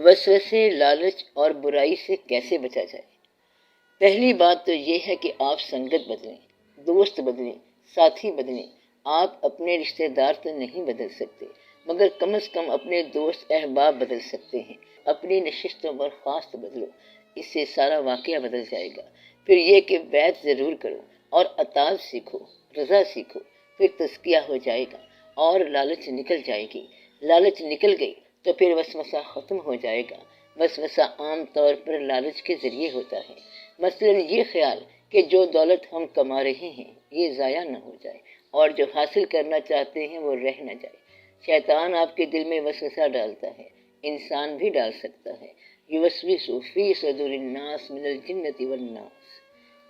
وسوسے، لالچ اور برائی سے کیسے بچا جائے؟ پہلی بات تو یہ ہے کہ آپ سنگت بدلیں، دوست بدلیں، ساتھی بدلیں۔ آپ اپنے رشتہ دار تو نہیں بدل سکتے، مگر کم از کم اپنے دوست احباب بدل سکتے ہیں۔ اپنی نشستوں پر خاص بدلو، اس سے سارا واقعہ بدل جائے گا۔ پھر یہ کہ بیعت ضرور کرو اور اطاعت سیکھو، رضا سیکھو، پھر تزکیہ ہو جائے گا اور لالچ نکل جائے گی۔ لالچ نکل گئی تو پھر وسوسہ ختم ہو جائے گا۔ وسوسہ عام طور پر لالچ کے ذریعے ہوتا ہے، مثلاً یہ خیال کہ جو دولت ہم کما رہے ہیں یہ ضائع نہ ہو جائے اور جو حاصل کرنا چاہتے ہیں وہ رہ نہ جائے۔ شیطان آپ کے دل میں وسوسہ ڈالتا ہے، انسان بھی ڈال سکتا ہے۔ یوسوس فی صدور الناس من الجنۃ والناس،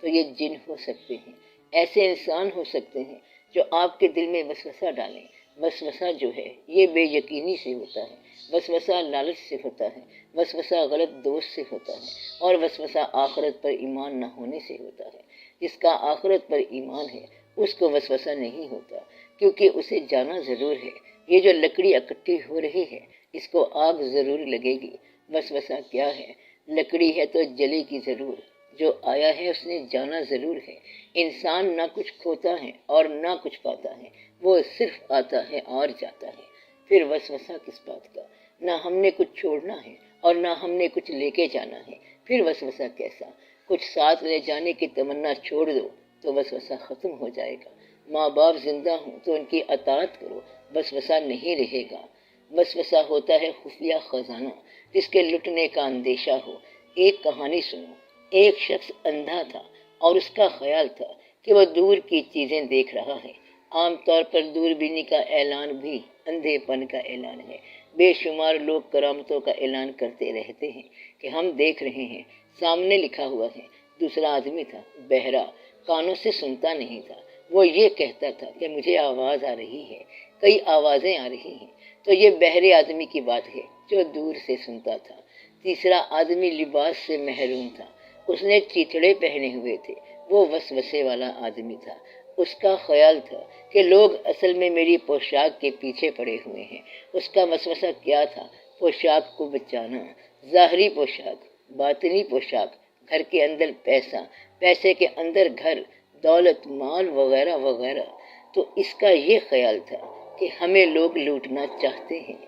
تو یہ جن ہو سکتے ہیں، ایسے انسان ہو سکتے ہیں جو آپ کے دل میں وسوسہ ڈالیں۔ وسوسہ جو ہے یہ بے یقینی سے ہوتا ہے، وسوسہ لالچ سے ہوتا ہے، وسوسہ غلط دوست سے ہوتا ہے، اور وسوسہ آخرت پر ایمان نہ ہونے سے ہوتا ہے۔ جس کا آخرت پر ایمان ہے اس کو وسوسہ نہیں ہوتا، کیونکہ اسے جانا ضرور ہے۔ یہ جو لکڑی اکٹھی ہو رہی ہے اس کو آگ ضرور لگے گی۔ وسوسہ کیا ہے؟ لکڑی ہے تو جلے گی ضرور، جو آیا ہے اس نے جانا ضرور ہے۔ انسان نہ کچھ کھوتا ہے اور نہ کچھ پاتا ہے، وہ صرف آتا ہے اور جاتا ہے۔ پھر وسوسہ کس بات کا؟ نہ ہم نے کچھ چھوڑنا ہے اور نہ ہم نے کچھ لے کے جانا ہے، پھر وسوسہ کیسا؟ کچھ ساتھ لے جانے کی تمنا چھوڑ دو تو وسوسہ ختم ہو جائے گا۔ ماں باپ زندہ ہوں تو ان کی اطاعت کرو، وسوسہ نہیں رہے گا۔ وسوسہ ہوتا ہے خفیہ خزانہ، جس کے لٹنے کا اندیشہ ہو۔ ایک کہانی سنو۔ ایک شخص اندھا تھا اور اس کا خیال تھا کہ وہ دور کی چیزیں دیکھ رہا ہے۔ عام طور پر دوربینی کا اعلان بھی اندھے پن کا اعلان ہے۔ بے شمار لوگ کرامتوں کا اعلان کرتے رہتے ہیں کہ ہم دیکھ رہے ہیں، سامنے لکھا ہوا ہے۔ دوسرا آدمی تھا بہرا، کانوں سے سنتا نہیں تھا۔ وہ یہ کہتا تھا کہ مجھے آواز آ رہی ہے، کئی آوازیں آ رہی ہیں۔ تو یہ بہرے آدمی کی بات ہے جو دور سے سنتا تھا۔ تیسرا آدمی لباس سے محروم تھا، اس نے چیتڑے پہنے ہوئے تھے۔ وہ وسوسے والا آدمی تھا۔ اس کا خیال تھا کہ لوگ اصل میں میری پوشاک کے پیچھے پڑے ہوئے ہیں۔ اس کا وسوسہ کیا تھا؟ پوشاک کو بچانا، ظاہری پوشاک، باطنی پوشاک، گھر کے اندر پیسہ، پیسے کے اندر گھر، دولت، مال وغیرہ وغیرہ۔ تو اس کا یہ خیال تھا کہ ہمیں لوگ لوٹنا چاہتے ہیں۔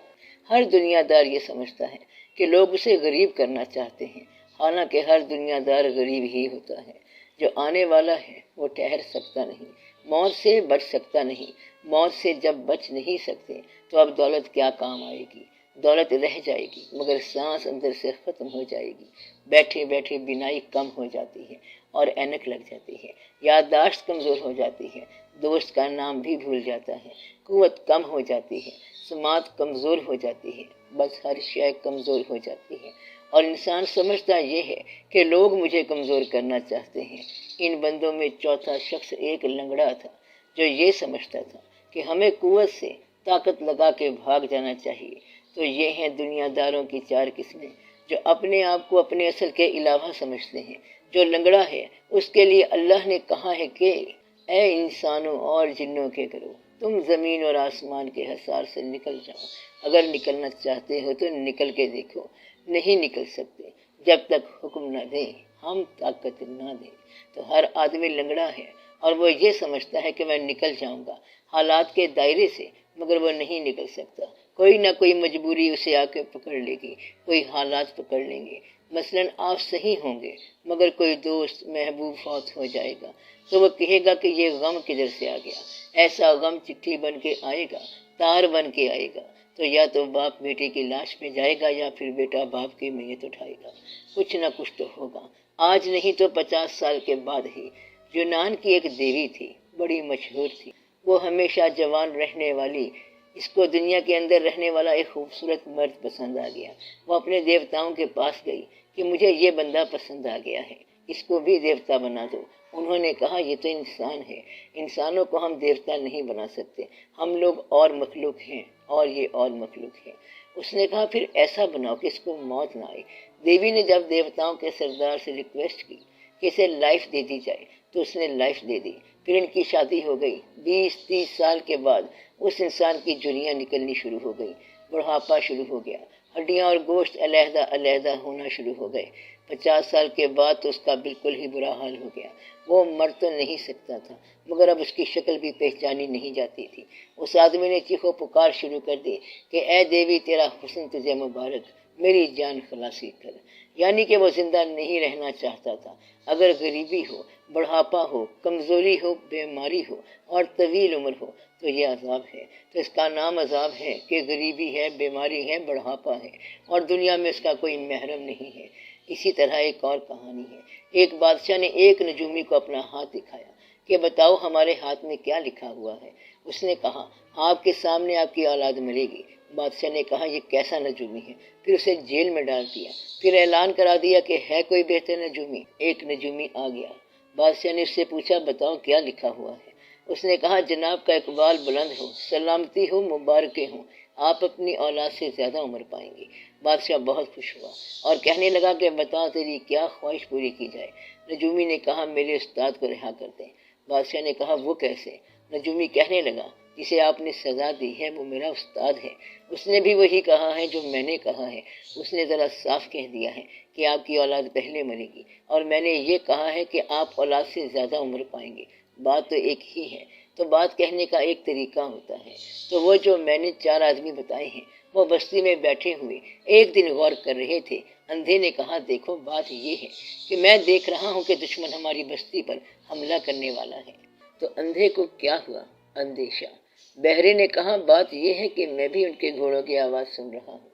ہر دنیا دار یہ سمجھتا ہے کہ لوگ اسے غریب کرنا چاہتے ہیں، حالانکہ ہر دنیا دار غریب ہی ہوتا ہے۔ جو آنے والا ہے وہ ٹھہر سکتا نہیں، موت سے بچ سکتا نہیں۔ موت سے جب بچ نہیں سکتے تو اب دولت کیا کام آئے گی؟ دولت رہ جائے گی مگر سانس اندر سے ختم ہو جائے گی۔ بیٹھے بیٹھے بینائی کم ہو جاتی ہے اور اینک لگ جاتی ہے، یادداشت کمزور ہو جاتی ہے، دوست کا نام بھی بھول جاتا ہے، قوت کم ہو جاتی ہے، سماعت کمزور ہو جاتی ہے، بس ہر شے کمزور ہو جاتی ہے۔ اور انسان سمجھتا یہ ہے کہ لوگ مجھے کمزور کرنا چاہتے ہیں۔ ان بندوں میں چوتھا شخص ایک لنگڑا تھا جو یہ سمجھتا تھا کہ ہمیں قوت سے طاقت لگا کے بھاگ جانا چاہیے۔ تو یہ ہیں دنیا داروں کی چار قسمیں، جو اپنے آپ کو اپنے اصل کے علاوہ سمجھتے ہیں۔ جو لنگڑا ہے اس کے لیے اللہ نے کہا ہے کہ اے انسانوں اور جنوں کے گروہ، تم زمین اور آسمان کے حصار سے نکل جاؤ۔ اگر نکلنا چاہتے ہو تو نکل کے دیکھو، نہیں نکل سکتے جب تک حکم نہ دیں، ہم طاقت نہ دیں۔ تو ہر آدمی لنگڑا ہے اور وہ یہ سمجھتا ہے کہ میں نکل جاؤں گا حالات کے دائرے سے، مگر وہ نہیں نکل سکتا۔ کوئی نہ کوئی مجبوری اسے آ کے پکڑ لے گی، کوئی حالات پکڑ لیں گے۔ مثلاً آپ صحیح ہوں گے مگر کوئی دوست محبوب فوت ہو جائے گا تو وہ کہے گا کہ یہ غم کدھر سے آ گیا۔ ایسا غم چٹھی بن کے آئے گا، تار بن کے آئے گا، تو یا تو باپ بیٹے کی لاش پہ جائے گا یا پھر بیٹا باپ کی میت اٹھائے گا۔ کچھ نہ کچھ تو ہوگا، آج نہیں تو 50 سال کے بعد ہی۔ یونان کی ایک دیوی تھی، بڑی مشہور تھی۔ وہ ہمیشہ جوان رہنے والی، اس کو دنیا کے اندر رہنے والا ایک خوبصورت مرد پسند آ گیا۔ وہ اپنے دیوتاؤں کے پاس گئی کہ مجھے یہ بندہ پسند آ گیا ہے، اس کو بھی دیوتا بنا دو۔ انہوں نے کہا یہ تو انسان ہے، انسانوں کو ہم دیوتا نہیں بنا سکتے، ہم لوگ اور مخلوق ہیں اور یہ اور مخلوق ہے۔ اس نے کہا پھر ایسا بناؤ کہ اس کو موت نہ آئے۔ دیوی نے جب دیوتاؤں کے سردار سے ریکویسٹ کی کہ اسے لائف دے دی جائے تو اس نے لائف دے دی۔ پھر ان کی شادی ہو گئی۔ 20-30 سال کے بعد اس انسان کی جھریاں نکلنی شروع ہو گئی، بڑھاپا شروع ہو گیا، ہڈیاں اور گوشت علیحدہ علیحدہ ہونا شروع ہو گئے۔ 50 سال کے بعد تو اس کا بالکل ہی برا حال ہو گیا۔ وہ مر تو نہیں سکتا تھا، مگر اب اس کی شکل بھی پہچانی نہیں جاتی تھی۔ اس آدمی نے چیخو پکار شروع کر دی کہ اے دیوی، تیرا حسن تجھے مبارک، میری جان خلاصی کر۔ یعنی کہ وہ زندہ نہیں رہنا چاہتا تھا۔ اگر غریبی ہو، بڑھاپا ہو، کمزوری ہو، بیماری ہو اور طویل عمر ہو تو یہ عذاب ہے۔ تو اس کا نام عذاب ہے کہ غریبی ہے، بیماری ہے، بڑھاپا ہے اور دنیا میں اس کا کوئی محرم نہیں ہے۔ اسی طرح ایک اور کہانی ہے۔ ایک بادشاہ نے ایک نجومی کو اپنا ہاتھ دکھایا کہ بتاؤ ہمارے ہاتھ میں کیا لکھا ہوا ہے۔ اس نے کہا آپ کے سامنے آپ کی اولاد مرے گی۔ بادشاہ نے کہا یہ کیسا نجومی ہے؟ پھر اسے جیل میں ڈال دیا۔ پھر اعلان کرا دیا کہ ہے کوئی بہتر نجومی؟ ایک نجومی آ گیا۔ بادشاہ نے اس سے پوچھا بتاؤ کیا لکھا ہوا ہے؟ اس نے کہا جناب کا اقبال بلند ہو، سلامتی ہو، مبارکیں ہوں، آپ اپنی اولاد سے زیادہ عمر پائیں گے۔ بادشاہ بہت خوش ہوا اور کہنے لگا کہ بتا تیری کیا خواہش پوری کی جائے۔ نجومی نے کہا میرے استاد کو رہا کر دیں۔ بادشاہ نے کہا وہ کیسے؟ نجومی کہنے لگا جسے آپ نے سزا دی ہے وہ میرا استاد ہے، اس نے بھی وہی کہا ہے جو میں نے کہا ہے۔ اس نے ذرا صاف کہہ دیا ہے کہ آپ کی اولاد پہلے مرے گی اور میں نے یہ کہا ہے کہ آپ اولاد سے زیادہ عمر پائیں گے۔ بات تو ایک ہی ہے، تو بات کہنے کا ایک طریقہ ہوتا ہے۔ تو وہ جو میں نے 4 آدمی بتائے ہیں وہ بستی میں بیٹھے ہوئے ایک دن غور کر رہے تھے۔ اندھے نے کہا دیکھو بات یہ ہے کہ میں دیکھ رہا ہوں کہ دشمن ہماری بستی پر حملہ کرنے والا ہے۔ تو اندھے کو کیا ہوا؟ اندیشہ۔ بہرے نے کہا بات یہ ہے کہ میں بھی ان کے گھوڑوں کی آواز سن رہا ہوں،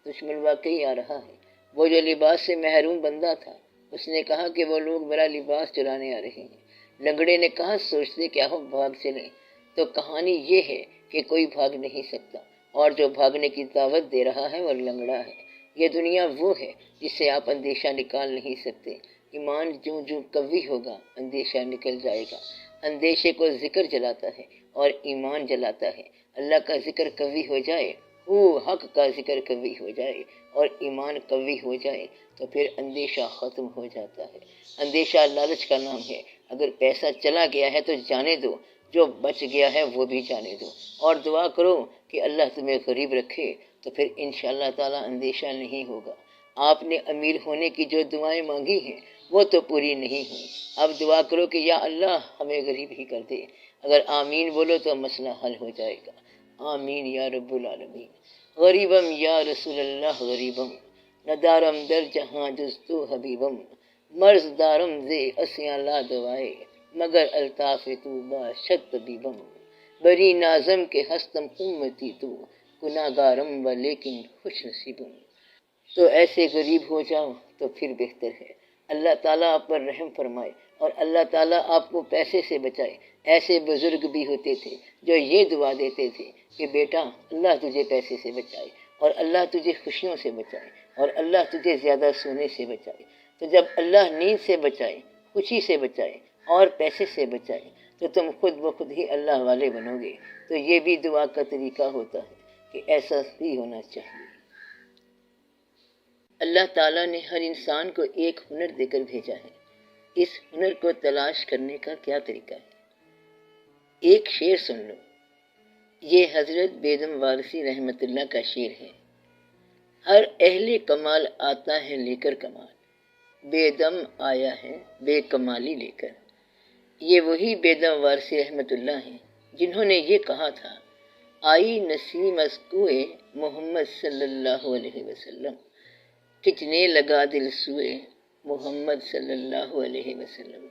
دشمن واقعی آ رہا ہے۔ وہ جو لباس سے محروم بندہ تھا اس نے کہا کہ وہ لوگ میرا لباس چرانے آ رہے ہیں۔ لنگڑے نے کہا سوچتے کیا ہو بھاگ چلیں۔ تو کہانی یہ ہے کہ کوئی بھاگ نہیں سکتا اور جو بھاگنے کی دعوت دے رہا ہے وہ لنگڑا ہے۔ یہ دنیا وہ ہے جس سے آپ اندیشہ نکال نہیں سکتے۔ ایمان جوں جوں قوی ہوگا اندیشہ نکل جائے گا۔ اندیشے کو ذکر جلاتا ہے اور ایمان جلاتا ہے۔ اللہ کا ذکر قوی ہو جائے، حق کا ذکر قوی ہو جائے اور ایمان قوی ہو جائے تو پھر اندیشہ ختم ہو جاتا ہے۔ اندیشہ لالچ کا نام ہے۔ اگر پیسہ چلا گیا ہے تو جانے دو، جو بچ گیا ہے وہ بھی جانے دو اور دعا کرو کہ اللہ تمہیں غریب رکھے تو پھر انشاءاللہ تعالی اندیشہ نہیں ہوگا۔ آپ نے امیر ہونے کی جو دعائیں مانگی ہیں وہ تو پوری نہیں ہوئی۔ اب دعا کرو کہ یا اللہ ہمیں غریب ہی کر دے۔ اگر آمین بولو تو مسئلہ حل ہو جائے گا۔ آمین یا رب العالمین۔ غریبم یا رسول اللہ غریبم، ندارم در جہاں جز تو حبیبم، مرض دارم زے اسیاں لا دوائے، مگر الطاف تو باشد طبیبم، بری نازم کے ہستم امتی تو، گناہگارم و لیکن خوش نصیبم۔ تو ایسے غریب ہو جاؤ تو پھر بہتر ہے۔ اللہ تعالیٰ آپ پر رحم فرمائے اور اللہ تعالیٰ آپ کو پیسے سے بچائے۔ ایسے بزرگ بھی ہوتے تھے جو یہ دعا دیتے تھے کہ بیٹا اللہ تجھے پیسے سے بچائے اور اللہ تجھے خوشیوں سے بچائے اور اللہ تجھے زیادہ سونے سے بچائے۔ تو جب اللہ نیند سے بچائے، خوشی سے بچائے اور پیسے سے بچائے تو تم خود بخود ہی اللہ والے بنو گے۔ تو یہ بھی دعا کا طریقہ ہوتا ہے کہ ایسا ہی ہونا چاہیے۔ اللہ تعالیٰ نے ہر انسان کو ایک ہنر دے کر بھیجا ہے۔ اس ہنر کو تلاش کرنے کا کیا طریقہ ہے؟ ایک شعر سن لو۔ یہ حضرت بیدم وارثی رحمۃ اللہ کا شعر ہے۔ ہر اہل کمال آتا ہے لے کر کمال، بیدم آیا ہے بے کمالی لے کر۔ یہ وہی بیدم وارثی رحمۃ اللہ ہیں جنہوں نے یہ کہا تھا آئی نسیم از کوئے محمد صلی اللہ علیہ وسلم، کھچنے لگا دل سوئے محمد صلی اللہ علیہ وسلم۔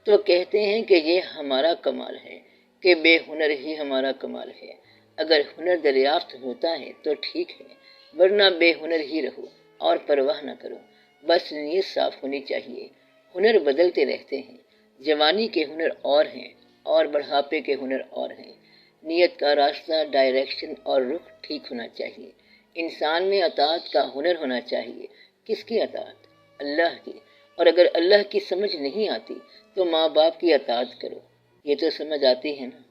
تو کہتے ہیں کہ یہ ہمارا کمال ہے کہ بے ہنر ہی ہمارا کمال ہے۔ اگر ہنر دریافت ہوتا ہے تو ٹھیک ہے، ورنہ بے ہنر ہی رہو اور پرواہ نہ کرو۔ بس نیت صاف ہونی چاہیے۔ ہنر بدلتے رہتے ہیں۔ جوانی کے ہنر اور ہیں اور بڑھاپے کے ہنر اور ہیں۔ نیت کا راستہ، ڈائریکشن اور رخ ٹھیک ہونا چاہیے۔ انسان میں اطاعت کا ہنر ہونا چاہیے۔ کس کی اطاعت؟ اللہ کی۔ اور اگر اللہ کی سمجھ نہیں آتی تو ماں باپ کی اطاعت کرو۔ یہ تو سمجھ آتی ہے نا؟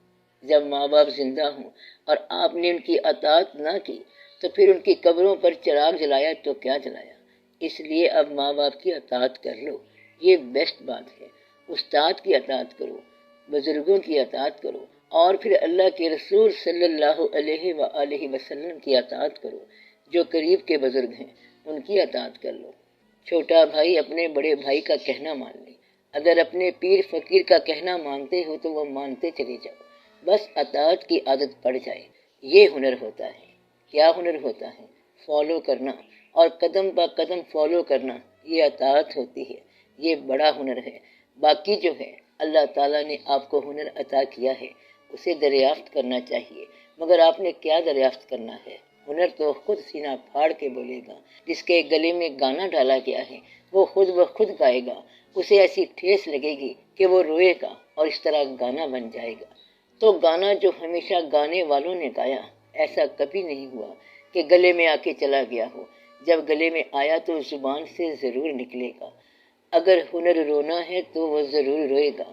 جب ماں باپ زندہ ہوں اور آپ نے ان کی اطاعت نہ کی تو پھر ان کی قبروں پر چراغ جلایا تو کیا جلایا؟ اس لیے اب ماں باپ کی اطاعت کر لو، یہ بیسٹ بات ہے۔ استاد کی اطاعت کرو، بزرگوں کی اطاعت کرو اور پھر اللہ کے رسول صلی اللہ علیہ وآلہ وسلم کی اطاعت کرو۔ جو قریب کے بزرگ ہیں ان کی اطاعت کر لو۔ چھوٹا بھائی اپنے بڑے بھائی کا کہنا مان لے۔ اگر اپنے پیر فقیر کا کہنا مانتے ہو تو وہ مانتے چلے جاؤ، بس اطاعت کی عادت پڑ جائے۔ یہ ہنر ہوتا ہے۔ کیا ہنر ہوتا ہے؟ فالو کرنا، اور قدم با قدم فالو کرنا، یہ اطاعت ہوتی ہے۔ یہ بڑا ہنر ہے۔ باقی جو ہے اللہ تعالیٰ نے آپ کو ہنر عطا کیا ہے، اسے دریافت کرنا چاہیے۔ مگر آپ نے کیا دریافت کرنا ہے؟ ہنر تو خود سینہ پھاڑ کے بولے گا۔ جس کے گلے میں گانا ڈالا گیا ہے وہ خود بخود گائے گا۔ اسے ایسی ٹھیس لگے گی کہ وہ روئے گا اور اس طرح گانا بن جائے گا۔ تو گانا جو ہمیشہ گانے والوں نے گایا، ایسا کبھی نہیں ہوا کہ گلے میں آ کے چلا گیا ہو۔ جب گلے میں آیا تو زبان سے ضرور نکلے گا۔ اگر ہنر رونا ہے تو وہ ضرور روئے گا۔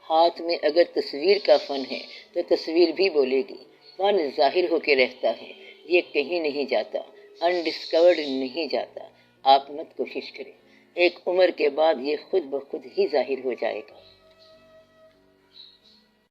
ہاتھ میں اگر تصویر کا فن ہے تو تصویر بھی بولے گی۔ فن ظاہر ہو کے رہتا ہے، یہ کہیں نہیں جاتا، انڈسکورڈ نہیں جاتا۔ آپ مت کوشش کریں، ایک عمر کے بعد یہ خود بخود ہی ظاہر ہو جائے گا۔